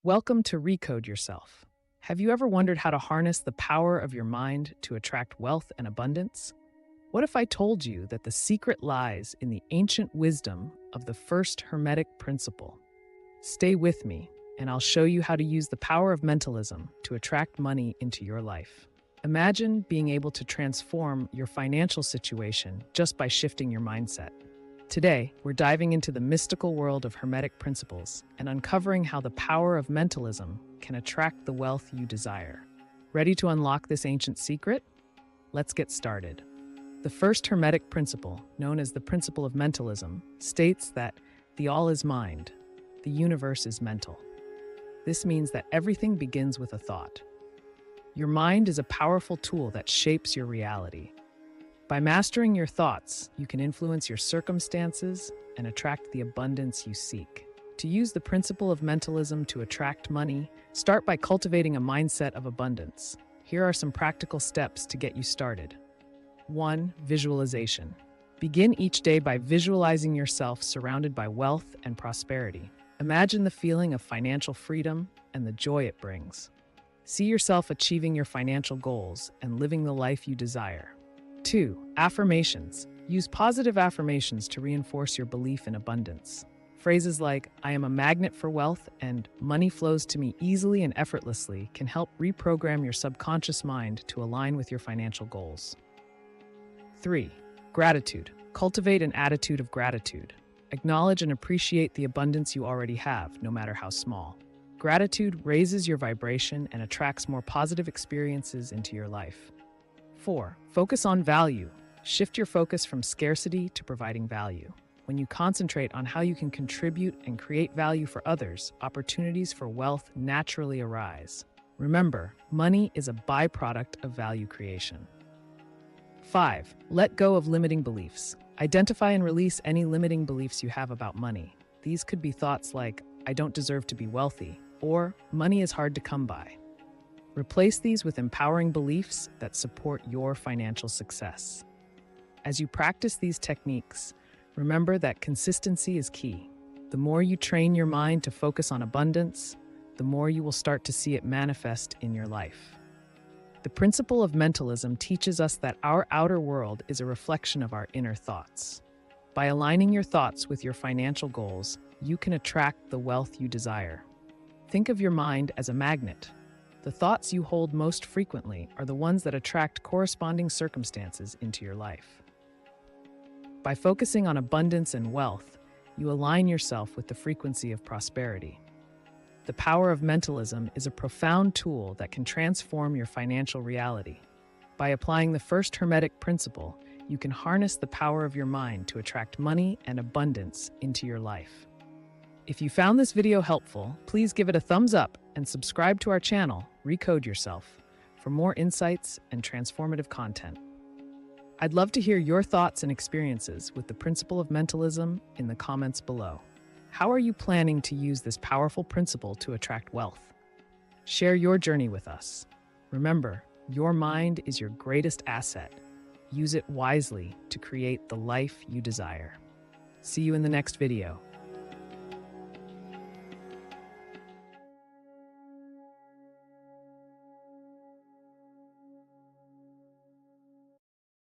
Welcome to Recode Yourself. Have you ever wondered how to harness the power of your mind to attract wealth and abundance? What if I told you that the secret lies in the ancient wisdom of the first Hermetic Principle? Stay with me, and I'll show you how to use the power of mentalism to attract money into your life. Imagine being able to transform your financial situation just by shifting your mindset. Today, we're diving into the mystical world of Hermetic principles and uncovering how the power of mentalism can attract the wealth you desire. Ready to unlock this ancient secret? Let's get started. The first Hermetic principle, known as the principle of mentalism, states that the all is mind, the universe is mental. This means that everything begins with a thought. Your mind is a powerful tool that shapes your reality. By mastering your thoughts, you can influence your circumstances and attract the abundance you seek. To use the principle of mentalism to attract money, start by cultivating a mindset of abundance. Here are some practical steps to get you started. 1. Visualization. Begin each day by visualizing yourself surrounded by wealth and prosperity. Imagine the feeling of financial freedom and the joy it brings. See yourself achieving your financial goals and living the life you desire. 2. Affirmations. Use positive affirmations to reinforce your belief in abundance. Phrases like, "I am a magnet for wealth" and "money flows to me easily and effortlessly" can help reprogram your subconscious mind to align with your financial goals. 3. Gratitude. Cultivate an attitude of gratitude. Acknowledge and appreciate the abundance you already have, no matter how small. Gratitude raises your vibration and attracts more positive experiences into your life. 4. Focus on value. Shift your focus from scarcity to providing value. When you concentrate on how you can contribute and create value for others, opportunities for wealth naturally arise. Remember, money is a byproduct of value creation. 5. Let go of limiting beliefs. Identify and release any limiting beliefs you have about money. These could be thoughts like, "I don't deserve to be wealthy," or "money is hard to come by." Replace these with empowering beliefs that support your financial success. As you practice these techniques, remember that consistency is key. The more you train your mind to focus on abundance, the more you will start to see it manifest in your life. The principle of mentalism teaches us that our outer world is a reflection of our inner thoughts. By aligning your thoughts with your financial goals, you can attract the wealth you desire. Think of your mind as a magnet. The thoughts you hold most frequently are the ones that attract corresponding circumstances into your life. By focusing on abundance and wealth, you align yourself with the frequency of prosperity. The power of mentalism is a profound tool that can transform your financial reality. By applying the first Hermetic principle, you can harness the power of your mind to attract money and abundance into your life. If you found this video helpful, please give it a thumbs up and subscribe to our channel, Recode Yourself, for more insights and transformative content. I'd love to hear your thoughts and experiences with the principle of mentalism in the comments below. How are you planning to use this powerful principle to attract wealth? Share your journey with us. Remember, your mind is your greatest asset. Use it wisely to create the life you desire. See you in the next video.